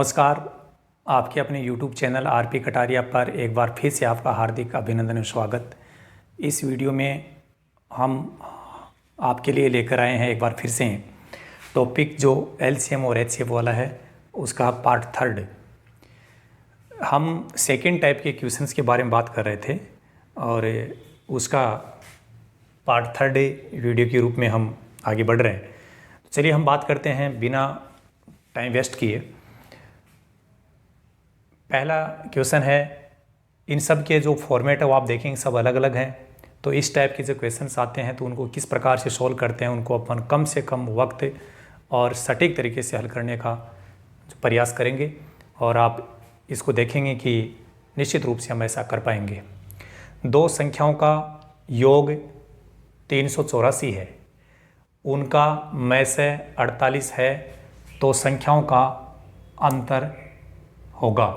नमस्कार। आपके अपने YouTube चैनल आरपी कटारिया पर एक बार फिर से आपका हार्दिक अभिनंदन और स्वागत। इस वीडियो में हम आपके लिए लेकर आए हैं एक बार फिर से टॉपिक जो LCM और HCF वाला है, उसका पार्ट थर्ड। हम सेकंड टाइप के क्वेश्चंस के बारे में बात कर रहे थे और उसका पार्ट थर्ड वीडियो के रूप में हम आगे बढ़ रहे हैं। चलिए हम बात करते हैं बिना टाइम वेस्ट किए। पहला क्वेश्चन है, इन सब के जो फॉर्मेट है वो आप देखेंगे सब अलग अलग हैं। तो इस टाइप के जो क्वेश्चंस आते हैं तो उनको किस प्रकार से सॉल्व करते हैं, उनको अपन कम से कम वक्त और सटीक तरीके से हल करने का प्रयास करेंगे और आप इसको देखेंगे कि निश्चित रूप से हम ऐसा कर पाएंगे। दो संख्याओं का योग 384 है, उनका मैसे 48 है, तो संख्याओं का अंतर होगा।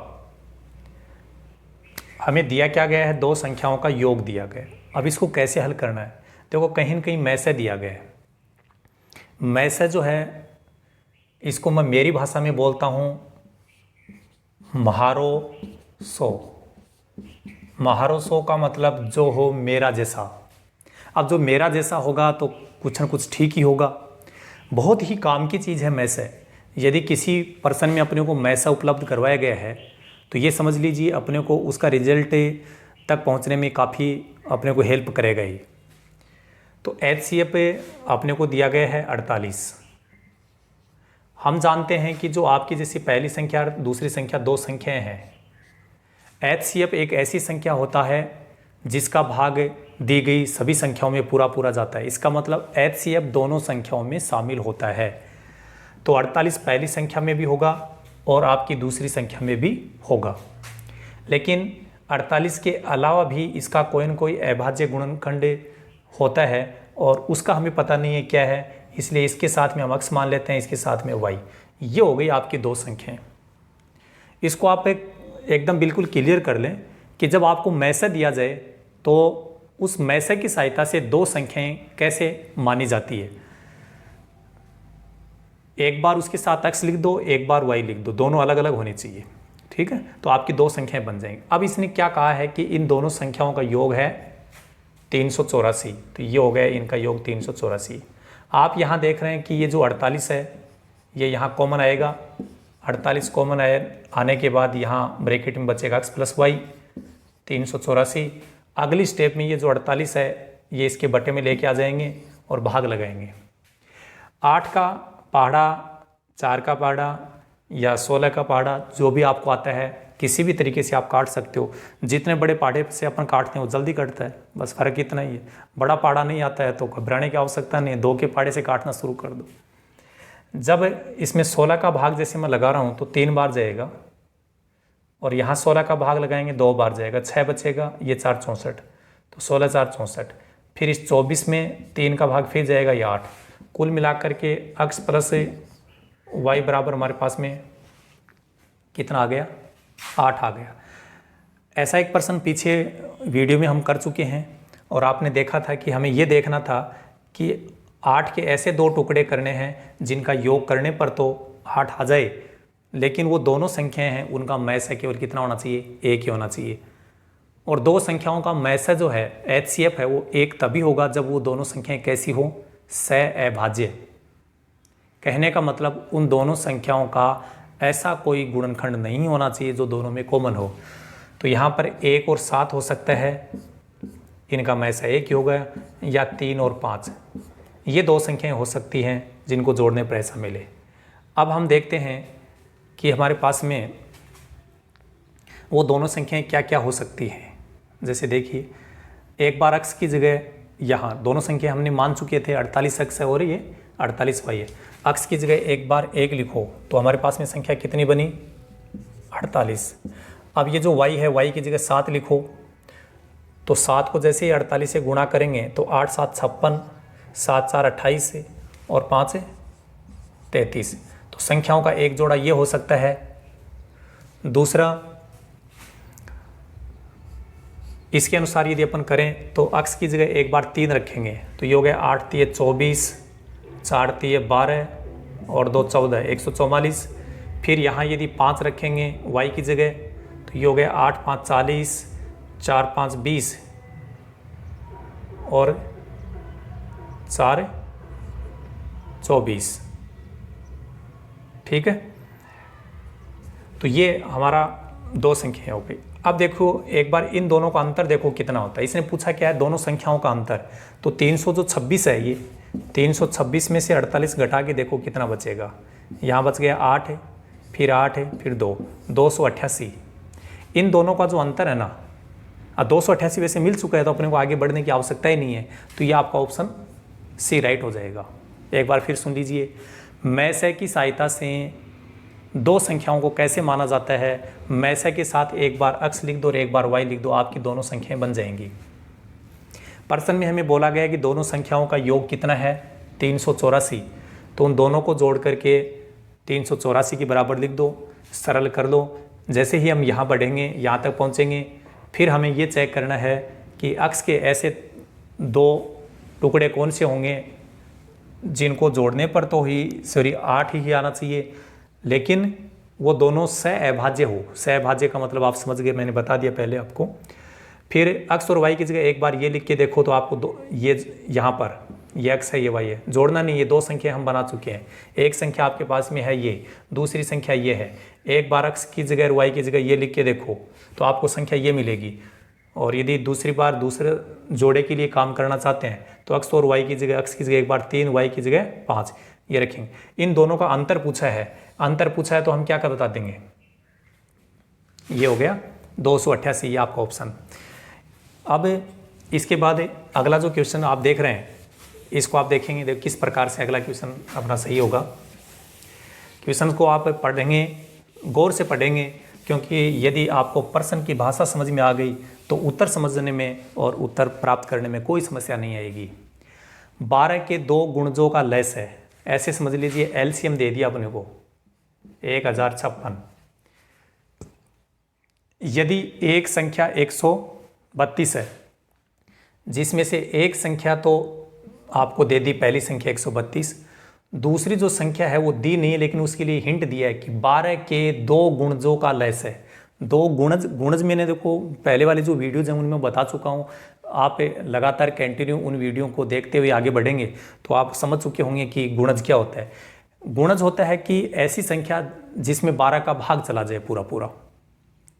हमें दिया क्या गया है, दो संख्याओं का योग दिया गया है। अब इसको कैसे हल करना है, देखो कहीं न कहीं मैसे दिया गया है। मैसे जो है इसको मैं मेरी भाषा में बोलता हूँ महारो सो। महारो सो का मतलब जो हो मेरा जैसा। अब जो मेरा जैसा होगा तो कुछ न कुछ ठीक ही होगा। बहुत ही काम की चीज़ है मैसे। यदि किसी पर्सन में अपने को मैसा उपलब्ध करवाया गया है तो ये समझ लीजिए अपने को उसका रिजल्ट तक पहुंचने में काफ़ी अपने को हेल्प करेगा ही। तो HCF पे अपने को दिया गया है 48। हम जानते हैं कि जो आपकी जैसी पहली संख्या और दूसरी संख्या दो संख्याएं हैं। HCF एक ऐसी संख्या होता है जिसका भाग दी गई सभी संख्याओं में पूरा पूरा जाता है। इसका मतलब HCF दोनों संख्याओं में शामिल होता है। तो 48 पहली संख्या में भी होगा और आपकी दूसरी संख्या में भी होगा। लेकिन 48 के अलावा भी इसका कोई न कोई अभाज्य गुणनखंड होता है और उसका हमें पता नहीं है क्या है, इसलिए इसके साथ में हम x मान लेते हैं, इसके साथ में y। ये हो गई आपकी दो संख्याएं। इसको आप एकदम बिल्कुल क्लियर कर लें कि जब आपको मैसे दिया जाए तो उस मैसे की सहायता से दो संख्याएं कैसे मानी जाती है। एक बार उसके साथ x लिख दो, एक बार y लिख दो, दोनों अलग अलग होनी चाहिए, ठीक है। तो आपकी दो संख्याएं बन जाएंगी। अब इसने क्या कहा है कि इन दोनों संख्याओं का योग है 384, तो ये हो गया इनका योग 384। आप यहाँ देख रहे हैं कि ये जो 48 है ये यहाँ कॉमन आएगा। 48 कॉमन आने के बाद यहाँ ब्रैकेट में बचेगा x प्लस वाई 384। अगली स्टेप में ये जो 48 है ये इसके बटे में लेके आ जाएंगे और भाग लगाएंगे। 8 का पहाड़ा, 4 का पहाड़ा या 16 का पहाड़ा, जो भी आपको आता है किसी भी तरीके से आप काट सकते हो। जितने बड़े पहाड़े से अपन काटते हैं वो जल्दी कटता है, बस फ़र्क इतना ही है। बड़ा पहाड़ा नहीं आता है तो घबराने की आवश्यकता नहीं है, 2 के पहाड़े से काटना शुरू कर दो। जब इसमें 16 का भाग जैसे मैं लगा रहा हूँ तो 3 बार जाएगा और यहाँ 16 का भाग लगाएंगे 2 बार जाएगा, 6 बचेगा, ये 4 64, तो 16 4 64। फिर इस 24 में 3 का भाग फिर जाएगा, ये 8। कुल मिलाकर के x प्लस y बराबर हमारे पास में कितना आ गया, 8 आ गया। ऐसा एक पर्सन पीछे वीडियो में हम कर चुके हैं और आपने देखा था कि हमें ये देखना था कि 8 के ऐसे दो टुकड़े करने हैं जिनका योग करने पर तो 8 आ जाए, लेकिन वो दोनों संख्याएं हैं उनका मैसे केवल कितना होना चाहिए, 1 ही होना चाहिए। और दो संख्याओं का मैसे जो है HCF है वो 1 तभी होगा जब वो दोनों संख्याएं कैसी हो, सहअभाज्य। कहने का मतलब उन दोनों संख्याओं का ऐसा कोई गुणनखंड नहीं होना चाहिए जो दोनों में कॉमन हो। तो यहाँ पर 1 और 7 हो सकता है, इनका मैसा 1 ही होगा, या 3 और 5, ये दो संख्याएं हो सकती हैं जिनको जोड़ने पर ऐसा मिले। अब हम देखते हैं कि हमारे पास में वो दोनों संख्याएं क्या क्या हो सकती हैं। जैसे देखिए, एक बार x की जगह यहाँ दोनों संख्या हमने मान चुके थे, 48x है और ये 48y है। x की जगह एक बार 1 लिखो तो हमारे पास में संख्या कितनी बनी, 48। अब ये जो y है, y की जगह 7 लिखो तो 7 को जैसे ही 48 से गुणा करेंगे तो 8 7 56, 7 4 28 और 5 33। तो संख्याओं का एक जोड़ा ये हो सकता है। दूसरा, इसके अनुसार यदि अपन करें तो x की जगह एक बार 3 रखेंगे तो ये हो गया 8 3 24, 4 3 12 और 2 14, 144। फिर यहाँ यदि 5 रखेंगे y की जगह तो ये हो गया 8 5 40, 4 5 20 और 4 24। ठीक है, तो ये हमारा दो संख्या हो गई। अब देखो एक बार इन दोनों का अंतर देखो कितना होता है। इसने पूछा क्या है, दोनों संख्याओं का अंतर। तो 326 है, ये 326 में से 48 घटा के देखो कितना बचेगा। यहाँ बच गया 8 है, फिर 8 है, फिर 2, 288। इन दोनों का जो अंतर है ना, 288 वैसे मिल चुका है तो अपने को आगे बढ़ने की आवश्यकता ही नहीं है। तो ये आपका ऑप्शन सी राइट हो जाएगा। एक बार फिर सुन लीजिए, मैसे की सहायता से दो संख्याओं को कैसे माना जाता है। मैसे के साथ एक बार x लिख दो और एक बार y लिख दो, आपकी दोनों संख्याएं बन जाएंगी। प्रश्न में हमें बोला गया कि दोनों संख्याओं का योग कितना है, 384। तो उन दोनों को जोड़ करके 384 के बराबर लिख दो, सरल कर लो। जैसे ही हम यहाँ बढ़ेंगे, यहाँ तक पहुँचेंगे, फिर हमें ये चेक करना है कि x के ऐसे दो टुकड़े कौन से होंगे जिनको जोड़ने पर तो ही 8 ही आना चाहिए, लेकिन वो दोनों सहअभाज्य हो। सहअभाज्य का मतलब आप समझ गए, मैंने बता दिया पहले आपको। फिर x और y की जगह एक बार ये लिख के देखो तो आपको ये यहाँ पर ये x है, ये y है, जोड़ना नहीं। ये दो संख्या हम बना चुके हैं। एक संख्या आपके पास में है ये, दूसरी संख्या ये है। एक बार x की जगह और y की जगह ये लिख के देखो तो आपको संख्या ये मिलेगी। और यदि दूसरी बार दूसरे जोड़े के लिए काम करना चाहते हैं तो x और y की जगह, x की जगह एक बार 3, y की जगह 5 ये रखेंगे। इन दोनों का अंतर पूछा है, अंतर पूछा है तो हम क्या कर बता देंगे, ये हो गया 288, ये आपका ऑप्शन। अब इसके बाद अगला जो क्वेश्चन आप देख रहे हैं इसको आप देखेंगे, देखो किस प्रकार से अगला क्वेश्चन अपना सही होगा। क्वेश्चन को आप पढ़ेंगे, गौर से पढ़ेंगे, क्योंकि यदि आपको प्रश्न की भाषा समझ में आ गई तो उत्तर समझने में और उत्तर प्राप्त करने में कोई समस्या नहीं आएगी। 12 के दो गुणजों का लैस है, ऐसे समझ लीजिए। एलसीएम दे दिया अपने को 1056। यदि एक संख्या 132 है, जिसमें से एक संख्या तो आपको दे दी, पहली संख्या 132, दूसरी जो संख्या है वो दी नहीं है, लेकिन उसके लिए हिंट दिया है कि 12 के दो गुणजों का लैस है। दो गुणज मैंने देखो पहले वाली जो वीडियोज हैं उनमें बता चुका हूँ। आप लगातार कंटिन्यू उन वीडियो को देखते हुए आगे बढ़ेंगे तो आप समझ चुके होंगे कि गुणज क्या होता है। गुणज होता है कि ऐसी संख्या जिसमें 12 का भाग चला जाए पूरा पूरा,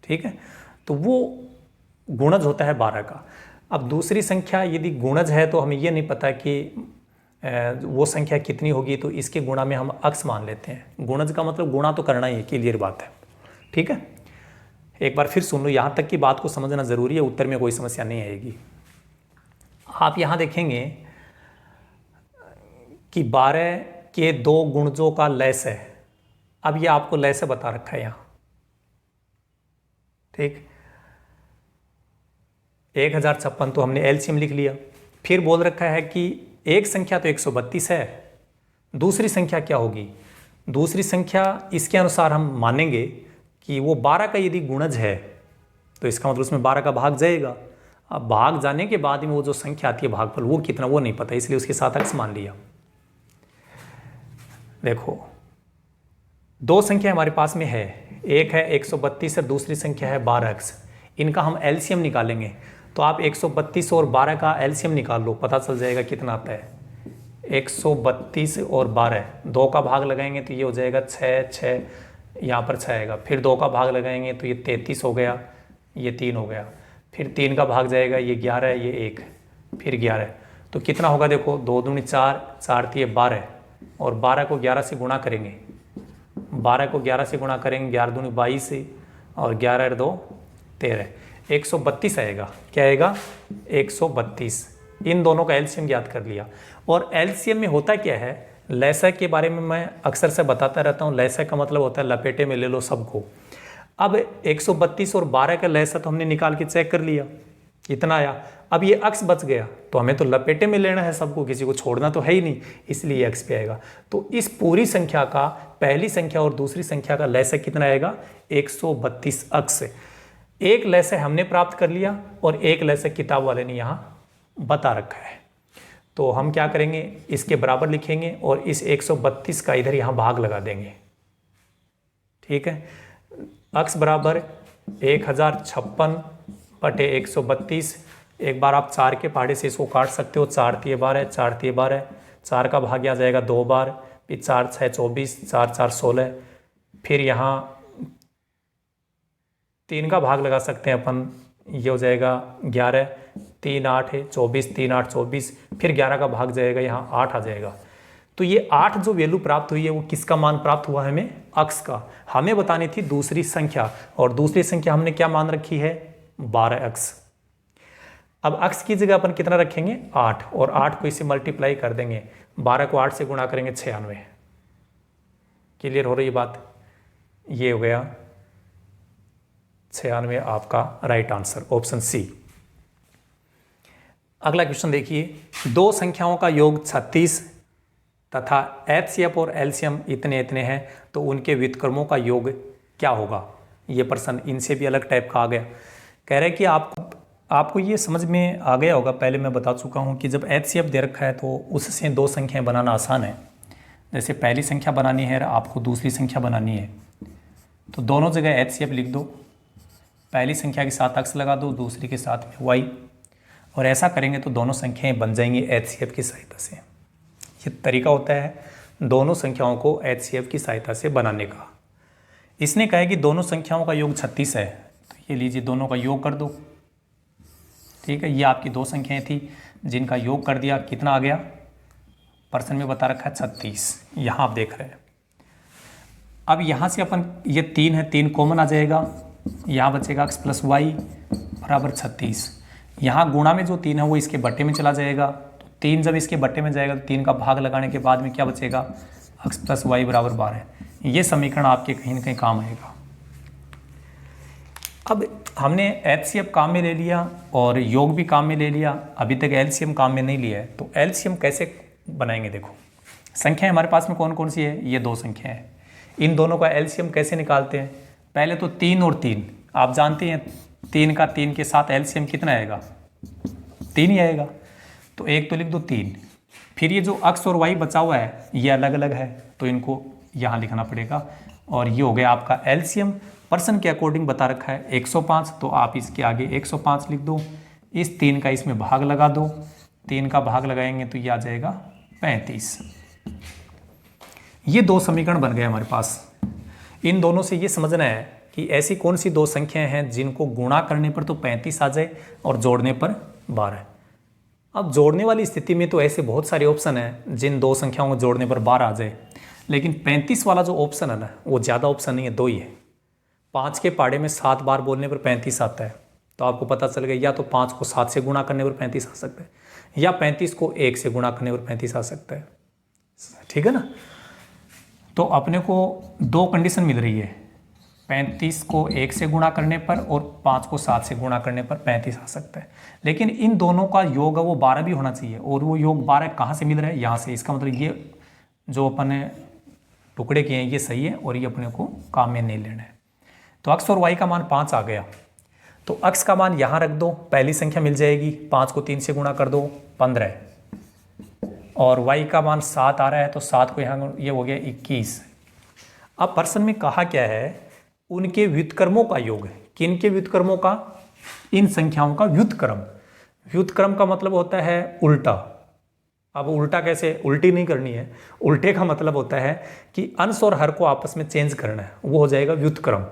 ठीक है, तो वो गुणज होता है 12 का। अब दूसरी संख्या यदि गुणज है तो हमें ये नहीं पता कि वो संख्या कितनी होगी, तो इसके गुणा में हम अक्स मान लेते हैं। गुणज का मतलब गुणा तो करना ही है, क्लियर बात है, ठीक है। एक बार फिर सुन लो, यहाँ तक की बात को समझना ज़रूरी है, उत्तर में कोई समस्या नहीं आएगी। आप यहाँ देखेंगे कि 12 के दो गुणजों का लैस है। अब ये आपको लैस बता रखा है यहाँ, ठीक। 1056 तो हमने एलसीएम लिख लिया। फिर बोल रखा है कि एक संख्या तो 132 है, दूसरी संख्या क्या होगी। दूसरी संख्या इसके अनुसार हम मानेंगे कि वो 12 का यदि गुणज है तो इसका मतलब उसमें 12 का भाग जाएगा। अब भाग जाने के बाद में वो जो संख्या आती है भागफल, वो कितना वो नहीं पता, इसलिए उसके साथ अक्स मान लिया। देखो दो संख्या हमारे पास में है, एक है 132 और दूसरी संख्या है 12x। इनका हम एलसीएम निकालेंगे तो आप 132 और 12 का एलसीएम निकाल लो, पता चल जाएगा कितना आता है। 132 और 12, 2 का भाग लगाएंगे तो ये हो जाएगा 6, 6 यहाँ पर 6 आएगा। फिर 2 का भाग लगाएंगे तो ये 33 हो गया, ये 3 हो गया। फिर 3 का भाग जाएगा, ये 11 है, ये 1, फिर 11। तो कितना होगा देखो, 2 दूनी 4, 4 3 12, और 12 को 11 से गुणा करेंगे। 12 को 11 से गुणा करेंगे, 11 दूनी 22 और 11 और 2 13, 132 आएगा। क्या आएगा, 132। इन दोनों का एलसीएम ज्ञात कर लिया। और एलसीएम में होता क्या है, लैसा के बारे में मैं अक्सर से बताता रहता हूँ। लैसा का मतलब होता है लपेटे में ले लो सबको। अब 132 और 12 का लैसा तो हमने निकाल के चेक कर लिया, इतना आया। अब ये अक्स बच गया तो हमें तो लपेटे में लेना है सबको, किसी को छोड़ना तो है ही नहीं, इसलिए अक्स पे आएगा। तो इस पूरी संख्या का पहली संख्या और दूसरी संख्या का लैसा कितना आएगा, 132 अक्स। एक लैसा हमने प्राप्त कर लिया और एक लैसा किताब वाले ने यहाँ बता रखा है। तो हम क्या करेंगे, इसके बराबर लिखेंगे और इस 132 का इधर यहाँ भाग लगा देंगे, ठीक है। अक्स बराबर 1056 बटे 132। एक बार आप 4 के पहाड़े से इसको काट सकते हो, 4 तिये 12, 4 तिये 12, 4 का भाग्य आ जाएगा 2 बार, फिर 4 6 24, 4 4 16, फिर यहाँ 3 का भाग लगा सकते हैं अपन, ये हो जाएगा 11, 3 8 है 24, 3 8 24, फिर 11 का भाग जाएगा, यहाँ 8 आ जाएगा। तो ये 8 जो वैल्यू प्राप्त हुई है वो किसका मान प्राप्त हुआ है हमें? अक्स का। हमें बतानी थी दूसरी संख्या, और दूसरी संख्या हमने क्या मान रखी है? 12 अक्स। अब अक्स की जगह अपन कितना रखेंगे? 8, और 8 को इसे मल्टीप्लाई कर देंगे, 12 को 8 से गुणा करेंगे 96। क्लियर हो रही है बात? ये हो गया 96 आपका राइट आंसर, ऑप्शन सी। अगला क्वेश्चन देखिए, दो संख्याओं का योग 36 तथा एचसीएफ और एलसीएम इतने इतने हैं, तो उनके व्युत्क्रमों का योग क्या होगा? ये प्रश्न इनसे भी अलग टाइप का आ गया। कह रहे हैं कि आपको ये समझ में आ गया होगा, पहले मैं बता चुका हूँ कि जब एचसीएफ दे रखा है तो उससे दो संख्याएं बनाना आसान है। जैसे पहली संख्या बनानी है, आपको दूसरी संख्या बनानी है, तो दोनों जगह एचसीएफ लिख दो। पहली संख्या के साथ अक्स लगा दो, दूसरी के साथ में वाई, और ऐसा करेंगे तो दोनों संख्याएं बन जाएंगी एचसीएफ की सहायता से। ये तरीका होता है दोनों संख्याओं को एचसीएफ की सहायता से बनाने का। इसने कहा है कि दोनों संख्याओं का योग 36 है, तो ये लीजिए दोनों का योग कर दो। ठीक है, ये आपकी दो संख्याएं थी जिनका योग कर दिया, कितना आ गया? प्रश्न में बता रखा है 36, यहाँ आप देख रहे हैं। अब यहाँ से अपन, ये 3 है, 3 कॉमन आ जाएगा, यहाँ बचेगा एक्स प्लस वाई बराबर 36। यहाँ गुणा में जो 3 है वो इसके बट्टे में चला जाएगा, तो 3 जब इसके बट्टे में जाएगा तो 3 का भाग लगाने के बाद में क्या बचेगा? एक्स प्लस वाई बराबर 12। ये समीकरण आपके कहीं ना कहीं काम आएगा। अब हमने एचसीएफ काम में ले लिया और योग भी काम में ले लिया, अभी तक एलसीएम काम में नहीं लिया है, तो एलसीएम कैसे बनाएंगे? देखो, संख्याएं हमारे पास में कौन कौन सी है? ये दो संख्याएं हैं। इन दोनों का एलसीएम कैसे निकालते हैं? पहले तो 3 और 3 आप जानते हैं, 3 का 3 के साथ एलसीएम कितना आएगा? 3 ही आएगा, तो एक तो लिख दो 3। फिर ये जो अक्स और वाई बचा हुआ है ये अलग अलग है, तो इनको यहाँ लिखना पड़ेगा, और ये हो गया आपका एलसीएम। पर्सन के अकॉर्डिंग बता रखा है 105, तो आप इसके आगे 105 लिख दो। इस 3 का इसमें भाग लगा दो, 3 का भाग लगाएंगे तो ये आ जाएगा 35। ये दो समीकरण बन गए हमारे पास। इन दोनों से ये समझना है कि ऐसी कौन सी दो संख्याएं हैं जिनको गुणा करने पर तो 35 आ जाए और जोड़ने पर 12। अब जोड़ने वाली स्थिति में तो ऐसे बहुत सारे ऑप्शन हैं जिन दो संख्याओं को जोड़ने पर 12 आ जाए, लेकिन 35 वाला जो ऑप्शन है ना, वो ज़्यादा ऑप्शन नहीं है, 2 ही है। 5 के पहाड़े में 7 बार बोलने पर 35 आता है, तो आपको पता चल गया या तो 5 को 7 से गुणा करने पर 35 आ सकता है, या 35 को 1 से गुणा करने पर 35 आ सकता है। ठीक है ना? तो अपने को दो कंडीशन मिल रही है, 35 को 1 से गुणा करने पर और 5 को 7 से गुणा करने पर 35 आ सकता है। लेकिन इन दोनों का योग वो 12 भी होना चाहिए, और वो योग 12 कहाँ से मिल रहा है? यहाँ से। इसका मतलब ये जो अपन ने टुकड़े किए हैं ये सही है, और ये अपने को काम में नहीं लेना है। तो अक्स और वाई का मान 5 आ गया, तो अक्स का मान यहाँ रख दो, पहली संख्या मिल जाएगी, 5 को 3 से गुणा कर दो 15, और y का मान 7 आ रहा है, तो 7 को यहाँ ये हो गया 21। अब प्रश्न में कहा क्या है? उनके व्युत्क्रमों का योग है। किन के व्युत्क्रमों का? इन संख्याओं का व्युत्क्रम। व्युत्क्रम का मतलब होता है उल्टा। अब उल्टा कैसे? उल्टी नहीं करनी है, उल्टे का मतलब होता है कि अंश और हर को आपस में चेंज करना है, वो हो जाएगा व्युत्क्रम।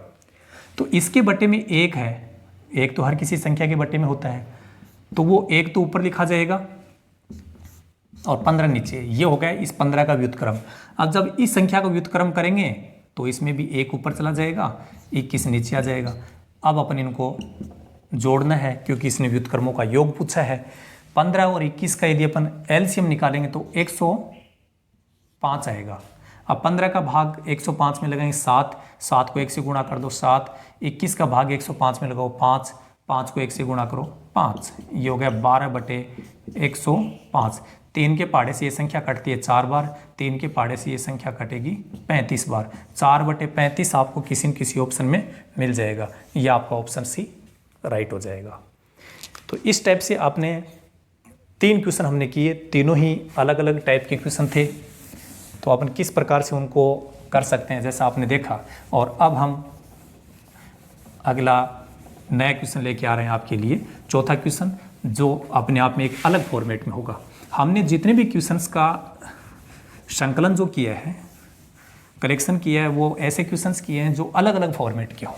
तो इसके बट्टे में 1 है, 1 तो हर किसी संख्या के बट्टे में होता है, तो वो 1 तो ऊपर लिखा जाएगा और 15 नीचे। ये हो गया इस 15 का व्युत्क्रम। अब जब इस संख्या का व्युत्क्रम करेंगे तो इसमें भी 1 ऊपर चला जाएगा, 21 नीचे आ जाएगा। अब अपन इनको जोड़ना है क्योंकि इसने व्युत्क्रमों का योग पूछा है। 15 और 21 का यदि अपन एलसीएम निकालेंगे तो 105 आएगा। अब 15 का भाग 105 में लगाएंगे 7, 7 को 1 से गुणा कर दो 7, 21 का भाग 105 में लगाओ 5, 5 को 1 से गुणा करो 5, ये हो गया 12/105। 3 के पहाड़े से ये संख्या कटती है 4 बार, 3 के पहाड़े से ये संख्या कटेगी 35 बार। 4/35 आपको किसी न किसी ऑप्शन में मिल जाएगा, ये आपका ऑप्शन सी राइट हो जाएगा। तो इस टाइप से आपने 3 क्वेश्चन हमने किए, तीनों ही अलग अलग टाइप के क्वेश्चन थे। तो अपन किस प्रकार से उनको कर सकते हैं जैसा आपने देखा। और अब हम अगला नया क्वेश्चन लेके आ रहे हैं आपके लिए, चौथा क्वेश्चन, जो अपने आप में एक अलग फॉर्मेट में होगा। हमने जितने भी क्वेश्चंस का संकलन जो किया है, करेक्शन किया है, वो ऐसे क्वेश्चंस किए हैं जो अलग अलग फॉर्मेट के हों,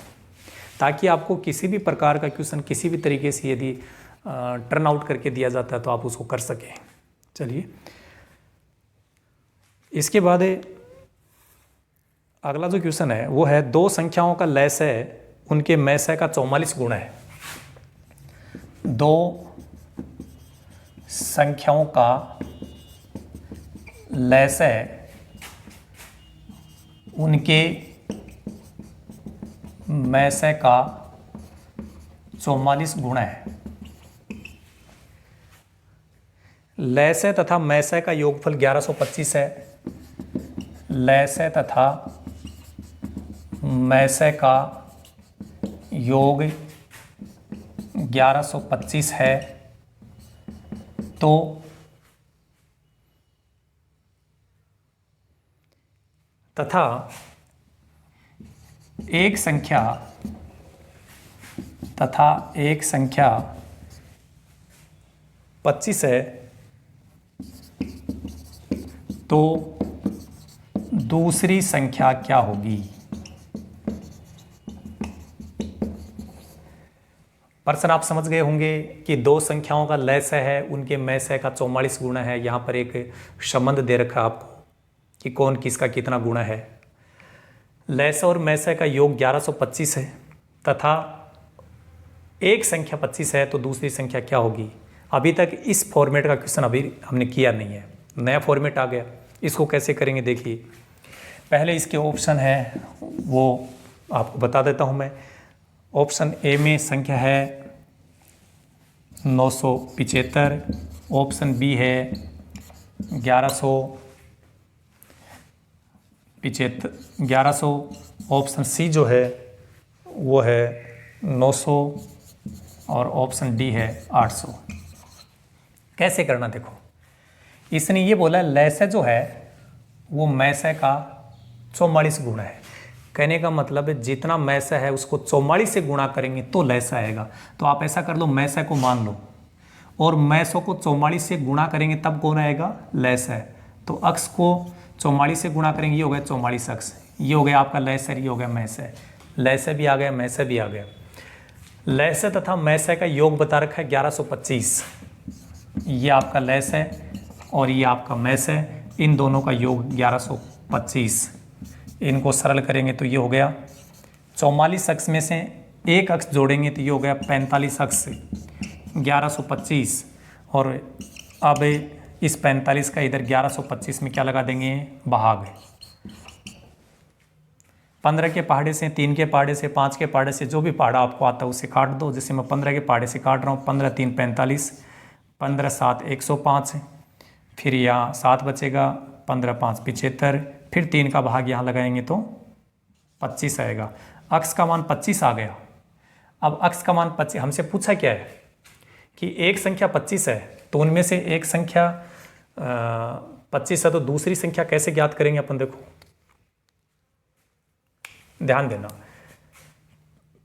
ताकि आपको किसी भी प्रकार का क्वेश्चन किसी भी तरीके से यदि टर्न आउट करके दिया जाता है तो आप उसको कर सकें। चलिए, इसके बाद अगला जो क्वेश्चन है वो है, दो संख्याओं का लसाअ उनके मसाअ का 44 गुना है। दो संख्याओं का लसाअ उनके मसाअ का 44 गुना है। लसाअ तथा मसाअ का योगफल 1125 है। लसाअ तथा मसाअ का योग 1125 है। तो तथा एक संख्या 25 है, तो दूसरी संख्या क्या होगी? प्रश्न आप समझ गए होंगे कि दो संख्याओं का लसाअ है, उनके मसाअ का 44 गुना है। यहाँ पर एक संबंध दे रखा है आपको कि कौन किसका कितना गुना है। लसाअ और मसाअ का योग 1125 है तथा एक संख्या 25 है, तो दूसरी संख्या क्या होगी? अभी तक इस फॉर्मेट का क्वेश्चन अभी हमने किया नहीं है, नया फॉर्मेट आ गया। इसको कैसे करेंगे देखिए, पहले इसके ऑप्शन है वो आपको बता देता हूँ मैं। ऑप्शन ए में संख्या है 975, ऑप्शन बी है 1100, ऑप्शन सी जो है वो है 900 और ऑप्शन डी है 800। कैसे करना देखो, इसने ये बोला लसाअ जो है वो मसाअ का 44 गुना है। कहने का मतलब है जितना मसाअ है उसको 44 से गुणा करेंगे तो लसाअ आएगा। तो आप ऐसा कर लो, मसाअ को मान लो और मसाअ को 44 से गुणा करेंगे तब कौन आएगा? लसाअ। तो अक्स को 44 से गुणा करेंगे, ये हो गया 44 अक्स, ये हो गया आपका लसाअ, ये हो गया मसाअ। लसाअ भी आ गया, मसाअ भी आ गया। लसाअ तथा मसाअ का योग बता रखा है 1125। ये आपका लसाअ और ये आपका मसाअ, इन दोनों का योग 1125। इनको सरल करेंगे तो ये हो गया 44 अक्स में से एक अक्स जोड़ेंगे तो ये हो गया 45 अक्स 1125। और अब इस 45 का इधर 1125 में क्या लगा देंगे? भाग। 15 के पहाड़े से, 3 के पहाड़े से, 5 के पहाड़े से, जो भी पहाड़ा आपको आता है उसे काट दो। जैसे मैं 15 के पहाड़े से काट रहा हूँ, 15 3 45, 15 7 105, फिर यहाँ 7 बचेगा, 15 5 75, फिर 3 का भाग यहाँ लगाएंगे तो 25 आएगा। अक्स का मान 25 आ गया। अब अक्स का मान 25, हमसे पूछा क्या है कि एक संख्या 25 है, तो उनमें से एक संख्या 25 है, तो दूसरी संख्या कैसे ज्ञात करेंगे अपन? देखो ध्यान देना,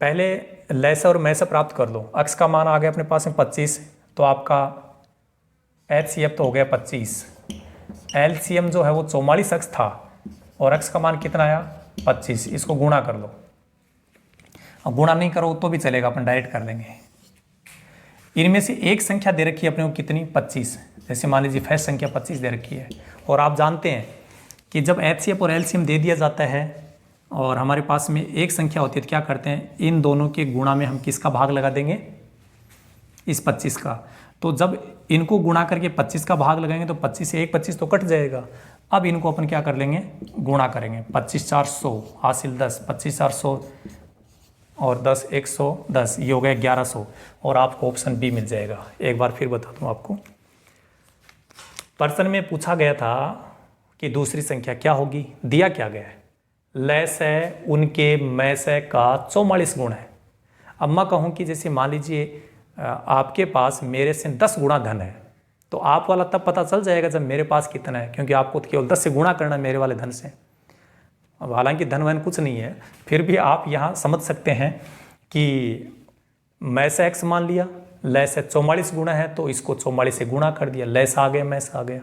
पहले लसाअ और मसाअ प्राप्त कर लो। अक्स का मान आ गया अपने पास में 25, तो आपका HCF तो हो गया 25। LCM जो है वो 44 अक्स था और अक्स का मान कितना आया? 25। इसको गुणा कर लो। अब गुणा नहीं करो तो भी चलेगा, अपन डायरेक्ट कर लेंगे। इनमें से एक संख्या दे रखी है अपने को कितनी? 25। जैसे मान लीजिए फर्स्ट संख्या 25 दे रखी है, और आप जानते हैं कि जब HCF और LCM दे दिया जाता है और हमारे पास में एक संख्या होती है तो क्या करते हैं, इन दोनों के गुणा में हम किसका भाग लगा देंगे? इस 25 का। तो जब इनको गुणा करके 25 का भाग लगाएंगे तो 25 से एक 25 तो कट जाएगा। अब इनको अपन क्या कर लेंगे? गुणा करेंगे। 25 4 100 हासिल 10, 25 4 100 और 10 110, ये हो गया 1100 और आपको ऑप्शन बी मिल जाएगा। एक बार फिर बता दूं आपको, प्रश्न में पूछा गया था कि दूसरी संख्या क्या होगी, दिया क्या गया है? लसाअ उनके मसाअ का 44 गुण है। अब मैं कहूँ कि जैसे मान लीजिए आपके पास मेरे से 10 गुना धन है, तो आप वाला तब पता चल जाएगा जब मेरे पास कितना है, क्योंकि आपको तो केवल 10 से गुणा करना है मेरे वाले धन से। अब हालांकि धन वहन कुछ नहीं है, फिर भी आप यहाँ समझ सकते हैं कि मैं से x मान लिया, लय से 44 गुणा है तो इसको 44 से गुणा कर दिया, लय से आ गया, मैं से आ गया।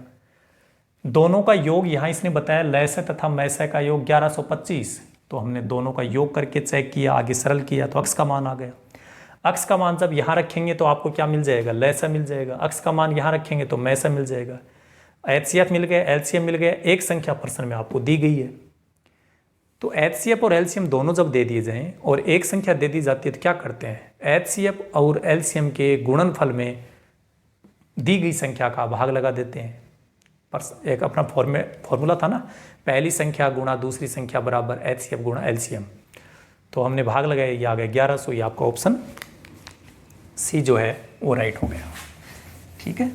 दोनों का योग यहाँ इसने बताया लय से तथा मैं से का योग 1125, तो हमने दोनों का योग करके चेक किया, आगे सरल किया तो अक्स का मान आ गया। अक्स का मान जब यहाँ रखेंगे तो आपको क्या मिल जाएगा, लय से मिल जाएगा। अक्स का मान यहाँ रखेंगे तो मैं से मिल जाएगा। HCF मिल गया, LCM मिल गया, एक संख्या प्रश्न में आपको दी गई है। तो HCF और LCM दोनों जब दे दिए जाएं और एक संख्या दे दी जाती है तो क्या करते हैं, HCF और LCM के गुणनफल में दी गई संख्या का भाग लगा देते हैं। पर एक अपना फॉर्मूला था ना, पहली संख्या गुणा दूसरी संख्या बराबर HCF गुणा LCM, तो हमने भाग लगाया, ये आ गया 1100। ये आपका ऑप्शन सी जो है वो राइट हो गया। ठीक है,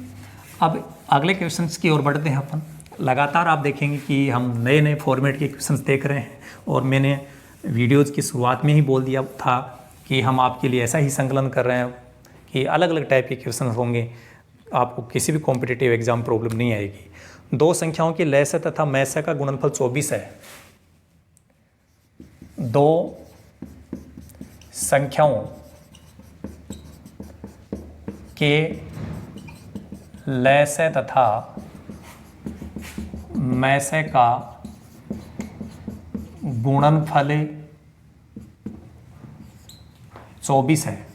अब अगले क्वेश्चंस की ओर बढ़ते हैं अपन। लगातार आप देखेंगे कि हम नए नए फॉर्मेट के क्वेश्चंस देख रहे हैं, और मैंने वीडियोज़ की शुरुआत में ही बोल दिया था कि हम आपके लिए ऐसा ही संकलन कर रहे हैं कि अलग अलग टाइप के क्वेश्चन होंगे, आपको किसी भी कॉम्पिटिटिव एग्जाम प्रॉब्लम नहीं आएगी। दो संख्याओं की लय से तथा मैं से का गुणनफल 24 है। दो संख्याओं के लय से तथा मैं से का गुणनफल 24 है।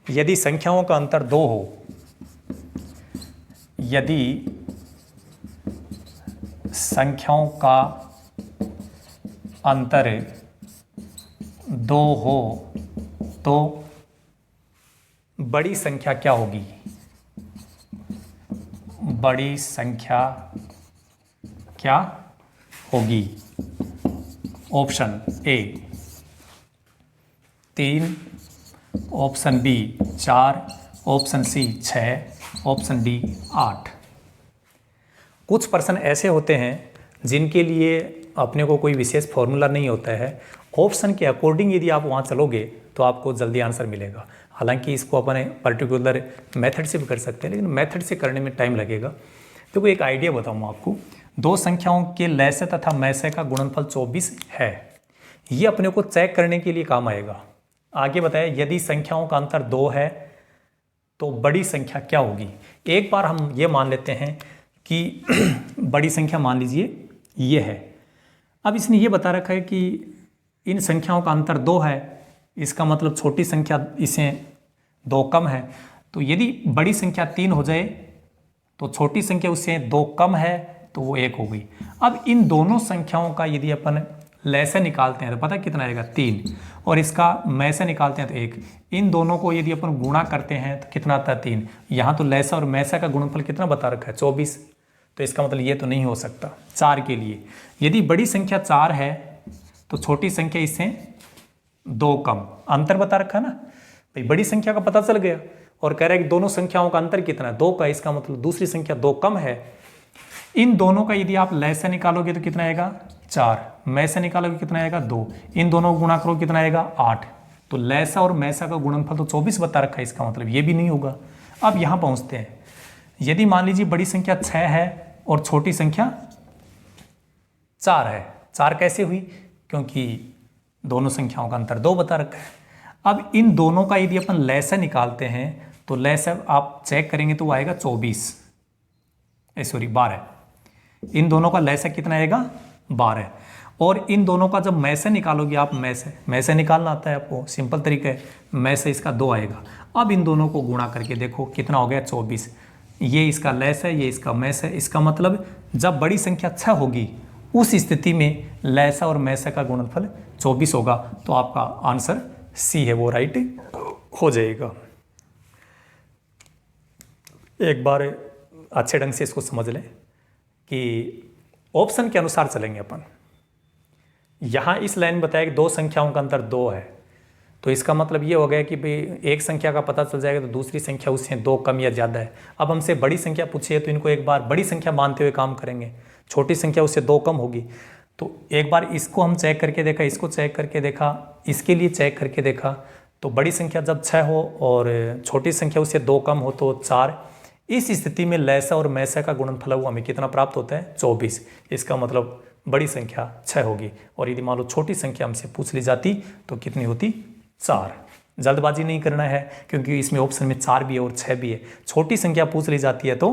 यदि संख्याओं का अंतर 2 हो, यदि संख्याओं का अंतर 2 हो तो बड़ी संख्या क्या होगी, बड़ी संख्या क्या होगी। Option A 3, option B 4, option C 6, option D 8। कुछ प्रश्न ऐसे होते हैं जिनके लिए अपने को कोई विशेष फॉर्मूला नहीं होता है, ऑप्शन के अकॉर्डिंग यदि आप वहाँ चलोगे तो आपको जल्दी आंसर मिलेगा। हालांकि इसको अपने पर्टिकुलर मेथड से भी कर सकते हैं, लेकिन मेथड से करने में टाइम लगेगा। देखो एक आइडिया बताऊँ आपको, दो संख्याओं के लय से तथा मैं से का गुणनफल 24 है, ये अपने को चेक करने के लिए काम आएगा। आगे बताया यदि संख्याओं का अंतर 2 है तो बड़ी संख्या क्या होगी। एक बार हम ये मान लेते हैं कि बड़ी संख्या मान लीजिए ये है। अब इसने ये बता रखा है कि इन संख्याओं का अंतर 2 है, इसका मतलब छोटी संख्या इसे 2 कम है। तो यदि बड़ी संख्या 3 हो जाए तो छोटी संख्या उससे 2 कम है तो वो 1 हो गई। अब इन दोनों संख्याओं का यदि अपन लय से निकालते हैं तो पता कितना आएगा 3, और इसका मैं से निकालते हैं तो 1। इन दोनों को यदि अपन गुणा करते हैं तो कितना आता है 3। यहाँ तो लय से और मैं से का गुणनफल कितना बता रखा है 24, तो इसका मतलब ये तो नहीं हो सकता। 4 के लिए यदि बड़ी संख्या 4 है तो छोटी संख्या इससे 2 कम, अंतर बता रखा है ना भाई, बड़ी संख्या का पता चल गया। और कह रहा है कि दोनों संख्याओं का अंतर कितना है 2 का, इसका मतलब दूसरी संख्या 2 कम है। इन दोनों का यदि आप लय से निकालोगे तो कितना आएगा 4, मैं से निकालोगे कितना आएगा 2, इन दोनों को गुणा करो कितना आएगा 8। तो लय से और मैं से का गुणनफल तो 24 बता रखा है, इसका मतलब ये भी नहीं होगा। अब यहाँ पहुँचते हैं, यदि मान लीजिए बड़ी संख्या 6 है और छोटी संख्या 4 है। 4 कैसे हुई, क्योंकि दोनों संख्याओं का अंतर 2 बता रखा है। अब इन दोनों का यदि अपन लय से निकालते हैं तो लय से आप चेक करेंगे तो वो आएगा 12। इन दोनों का लय से कितना आएगा 12, और इन दोनों का जब मैं से निकालोगे आप, मैं से निकालना आता है आपको, सिंपल तरीका है, मैं से इसका 2 आएगा। अब इन दोनों को गुणा करके देखो कितना हो गया 24। ये इसका लय से, ये इसका मैं से, इसका मतलब जब बड़ी संख्या 6 होगी उस स्थिति में लय से और मैं से का गुणनफल 24 होगा। तो आपका आंसर सी है वो राइट हो जाएगा। एक बार अच्छे ढंग से इसको समझ लें कि ऑप्शन के अनुसार चलेंगे अपन। यहाँ इस लाइन में बताया कि दो संख्याओं का अंतर 2 है, तो इसका मतलब ये हो गया कि भाई एक संख्या का पता चल जाएगा तो दूसरी संख्या उससे 2 कम या ज़्यादा है। अब हमसे बड़ी संख्या पूछी है तो इनको एक बार बड़ी संख्या मानते हुए काम करेंगे, छोटी संख्या उससे 2 कम होगी। तो एक बार इसको हम चेक करके देखा, इसको चेक करके देखा, इसके लिए चेक करके देखा, तो बड़ी संख्या जब 6 हो और छोटी संख्या उससे 2 कम हो तो 4, इस स्थिति में लैसा और मैसा का गुणनफल वो हमें कितना प्राप्त होता है? 24। इसका मतलब बड़ी संख्या 6 होगी। और यदि मान लो छोटी संख्या हमसे पूछ ली जाती तो कितनी होती? 4। जल्दबाजी नहीं करना है क्योंकि इसमें ऑप्शन में 4 भी है और 6 भी है। छोटी संख्या पूछ ली जाती है तो